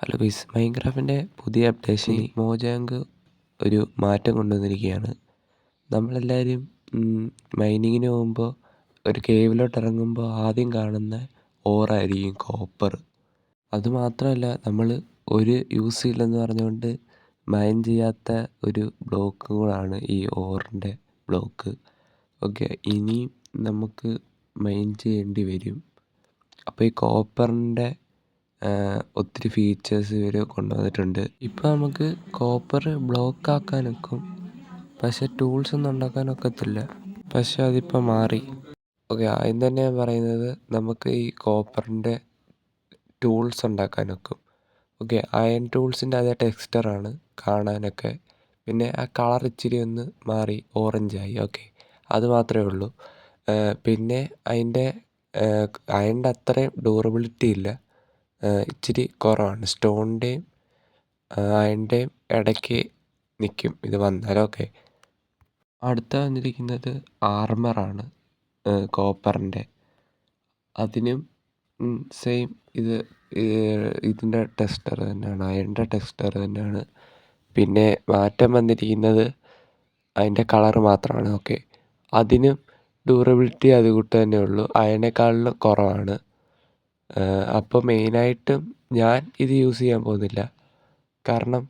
Hello guys, മൈൻക്രാഫ്റ്റിൻ്റെ പുതിയ അപ്ഡേഷനിൽ മോജാങ്ക് ഒരു മാറ്റം കൊണ്ടുവന്നിരിക്കുകയാണ്. നമ്മളെല്ലാവരും മൈനിങ്ങിന് പോകുമ്പോൾ ഒരു കേവിലോട്ട് ഇറങ്ങുമ്പോൾ ആദ്യം കാണുന്ന ഓറായിരിക്കും കോപ്പർ. അതുമാത്രമല്ല, നമ്മൾ ഒരു യൂസ് ചെയ്യില്ലെന്ന് പറഞ്ഞുകൊണ്ട് മൈൻ ചെയ്യാത്ത ഒരു ബ്ലോക്കും കൂടാണ് ഈ ഓറിൻ്റെ ബ്ലോക്ക്. ഓക്കെ, ഇനിയും നമുക്ക് മൈൻ ചെയ്യേണ്ടി വരും. അപ്പോൾ ഈ കോപ്പറിൻ്റെ ഒത്തിരി ഫീച്ചേഴ്സ് ഇവർ കൊണ്ടുവന്നിട്ടുണ്ട്. ഇപ്പോൾ നമുക്ക് കോപ്പർ ബ്ലോക്ക് ആക്കാനൊക്കും, പക്ഷേ ടൂൾസ് ഒന്നും ഉണ്ടാക്കാനൊക്കത്തില്ല. പക്ഷേ അതിപ്പോൾ മാറി. ഓക്കെ, ആദ്യം തന്നെ ഞാൻ പറയുന്നത്, നമുക്ക് ഈ കോപ്പറിൻ്റെ ടൂൾസ് ഉണ്ടാക്കാനൊക്കും. ഓക്കെ, അയൺ ടൂൾസിൻ്റെ അതേ ടെക്സ്ചറാണ് കാണാനൊക്കെ. പിന്നെ ആ കളർ ഇച്ചിരി ഒന്ന് മാറി ഓറഞ്ചായി. ഓക്കെ, അത് മാത്രമേ ഉള്ളൂ. പിന്നെ അതിൻ്റെ അയണിൻ്റെ അത്രയും ഡ്യൂറബിലിറ്റി ഇല്ല, ഇച്ചിരി കുറവാണ്. സ്റ്റോണിൻ്റെയും അയണിൻ്റെയും ഇടയ്ക്ക് നിൽക്കും ഇത് വന്നാൽ. ഓക്കെ, അടുത്ത വന്നിരിക്കുന്നത് ആർമറാണ് കോപ്പറിൻ്റെ. അതിനും സെയിം ഇതിൻ്റെ ടെക്സ്ചർ തന്നെയാണ്, അയണിൻ്റെ ടെക്സ്ചർ തന്നെയാണ്. പിന്നെ മാറ്റം വന്നിരിക്കുന്നത് അതിൻ്റെ കളറ് മാത്രമാണ്. ഓക്കെ, അതിനും ഡ്യൂറബിലിറ്റി അതുകൂട്ട് തന്നെ ഉള്ളൂ, അയണേക്കാളിലും കുറവാണ്. അപ്പോൾ മെയിനായിട്ടും ഞാൻ ഇത് യൂസ് ചെയ്യാൻ പോകുന്നില്ല, കാരണം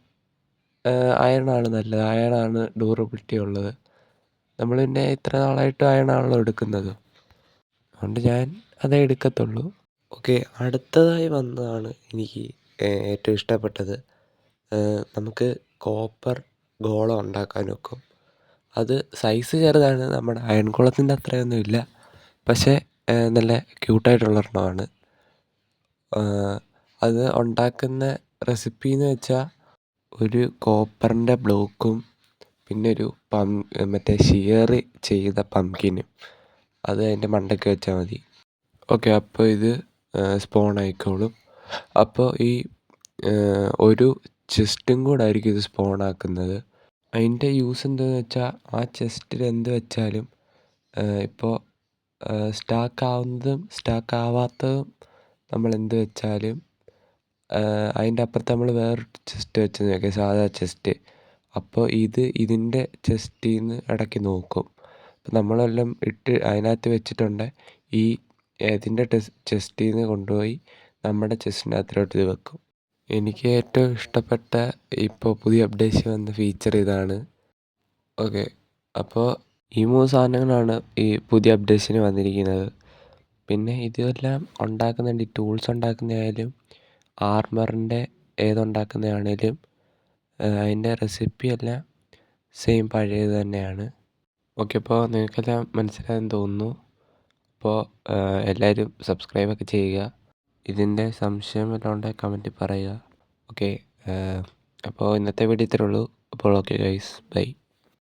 അയണാണ് നല്ലത്, അയണാണ് ഡ്യൂറബിലിറ്റി ഉള്ളത്. നമ്മൾ പിന്നെ ഇത്ര നാളായിട്ട് അയണാണല്ലോ എടുക്കുന്നത്, അതുകൊണ്ട് ഞാൻ അതേ എടുക്കത്തുള്ളൂ. ഓക്കെ, അടുത്തതായി വന്നതാണ് എനിക്ക് ഏറ്റവും ഇഷ്ടപ്പെട്ടത്. നമുക്ക് കോപ്പർ ഗോളം ഉണ്ടാക്കാൻ നോക്കും. അത് സൈസ് ചെറുതാണ്, നമ്മുടെ അയൺ ഗോളത്തിൻ്റെ അത്രയൊന്നും ഇല്ല, പക്ഷേ നല്ല ക്യൂട്ടായിട്ടുള്ളൊരെണ്ണമാണ്. അത് ഉണ്ടാക്കുന്ന റെസിപ്പി എന്ന് വെച്ചാൽ, ഒരു കോപ്പറിൻ്റെ ബ്ലോക്കും പിന്നെ ഒരു മറ്റേ ഷിയർ ചെയ്ത പംകിനും അത് അതിൻ്റെ മണ്ടയ്ക്ക് വെച്ചാൽ മതി. ഓക്കെ, അപ്പോൾ ഇത് സ്പോൺ ആയിക്കോളും. അപ്പോൾ ഈ ഒരു ചെസ്റ്റും കൂടെ ആയിരിക്കും ഇത് സ്പോൺ ആക്കുന്നത്. അതിൻ്റെ യൂസ് എന്താണെന്ന് വെച്ചാൽ, ആ ചെസ്റ്റിൽ എന്ത് വെച്ചാലും ഇപ്പോൾ സ്റ്റാക്ക് ആവുന്നതും സ്റ്റാക്ക് ആവാത്തതും നമ്മൾ എന്ത് വെച്ചാലും അതിൻ്റെ അപ്പുറത്ത് നമ്മൾ വേറൊരു ചെസ്റ്റ് വെച്ച് നോക്കിയാൽ, സാധാ ചെസ്റ്റ്, അപ്പോൾ ഇതിൻ്റെ ചെസ്റ്റിൽ നിന്ന് ഇടയ്ക്ക് നോക്കും. അപ്പോൾ നമ്മളെല്ലാം ഇട്ട് അതിനകത്ത് വെച്ചിട്ടുണ്ടെങ്കിൽ ഇതിൻ്റെ ചെസ്റ്റിൽ നിന്ന് കൊണ്ടുപോയി നമ്മുടെ ചെസ്റ്റിനകത്തിലോട്ട് ഇത് വെക്കും. എനിക്ക് ഏറ്റവും ഇഷ്ടപ്പെട്ട ഇപ്പോൾ പുതിയ അപ്ഡേഷൻ വന്ന ഫീച്ചർ ഇതാണ്. ഓക്കെ, അപ്പോൾ ഈ 3 സാധനങ്ങളാണ് ഈ പുതിയ അപ്ഡേഷന് വന്നിരിക്കുന്നത്. പിന്നെ ഇതെല്ലാം ഉണ്ടാക്കുന്നുണ്ട്, ഈ ടൂൾസ് ഉണ്ടാക്കുന്നതായാലും ആർമറിൻ്റെ ഏതുണ്ടാക്കുന്നതാണേലും അതിൻ്റെ റെസിപ്പിയെല്ലാം സെയിം പഴയത് തന്നെയാണ്. ഓക്കെ, അപ്പോൾ നിങ്ങൾക്കെല്ലാം മനസ്സിലായെന്ന് തോന്നുന്നു. അപ്പോൾ എല്ലാവരും സബ്സ്ക്രൈബൊക്കെ ചെയ്യുക. ഇതിൻ്റെ സംശയം വല്ലതും ഉണ്ടെങ്കിൽ കമൻറ്റിൽ പറയുക. ഓക്കെ, അപ്പോൾ ഇന്നത്തെ വീഡിയോ ഇത്രയേ ഉള്ളൂ. അപ്പോൾ ഓക്കെ ഗൈസ്, ബൈ.